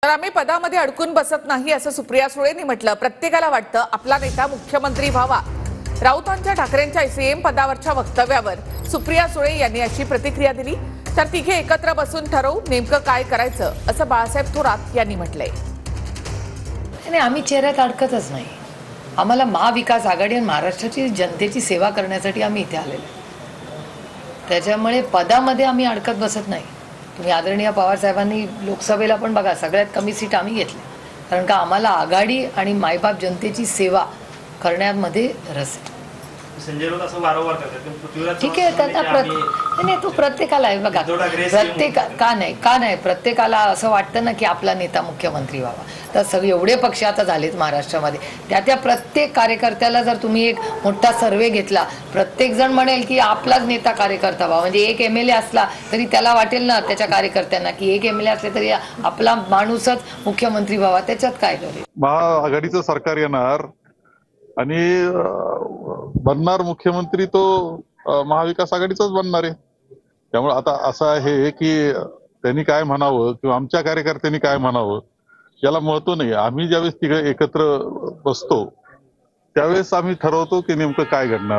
तर आम्ही पदामध्ये अडकून बसत नाही असं सुप्रिया सुळेंनी म्हटलं। प्रत्येकाला वाटतं आपला नेता मुख्यमंत्री व्हावा। राऊतांच्या ठाकरेंच्या सीएम पदावरच्या वक्तव्यावर सुप्रिया सुळे यांनी अशी प्रतिक्रिया दिली। तर तिघे एकत्र बसून ठरवू नेमकं काय करायचं असं बाळासाहेब थोरात यांनी म्हटलंय। आणि आम्ही चेहऱ्यात अडकतच नाही। आम्हाला महाविकास आघाडी आणि महाराष्ट्राची जनतेची सेवा करण्यासाठी आम्ही इथे आलेलो आहे। त्याच्यामुळे पदामध्ये आम्ही अडकत बसत नाही। तुम्ही आदरणीय पवार साहेबांनी लोकसभेला पण बघा सगळ्यात कमी सीट आम्ही घेतली, कारण का आम्हाला आघाडी आणि मायबाप जनतेची सेवा करण्यामध्ये रस आहे। संजय राऊत असं वारंवार करतात, ठीक आहे, त्याचा नाही तो प्रत्येकाला आहे बघा, का नाही प्रत्येकाला असं वाटतं ना की आपला नेता मुख्यमंत्री व्हावा। तर सगळे एवढे पक्ष आता झालेत महाराष्ट्रामध्ये, त्या प्रत्येक कार्यकर्त्याला जर तुम्ही एक मोठा सर्वे घेतला, प्रत्येक जण म्हणेल की आपलाच नेता कार्यकर्ता व्हावा। म्हणजे एक एमएलए असला तरी त्याला वाटेल ना त्याच्या कार्यकर्त्यांना की एक एमएलए असले तरी आपला माणूसच मुख्यमंत्री व्हावा। त्याच्यात काय करेल, महाआघाडीचं सरकार येणार आणि बनणार मुख्यमंत्री तो महाविकास आघाडीचाच बनणार आहे। त्यामुळे आता असं आहे की त्यांनी काय म्हणावं किंवा आमच्या कार्यकर्त्यांनी काय म्हणावं याला महत्व नाही। आम्ही ज्यावेळेस तिघं एकत्र बसतो त्यावेळेस आम्ही ठरवतो की नेमकं काय घडणार।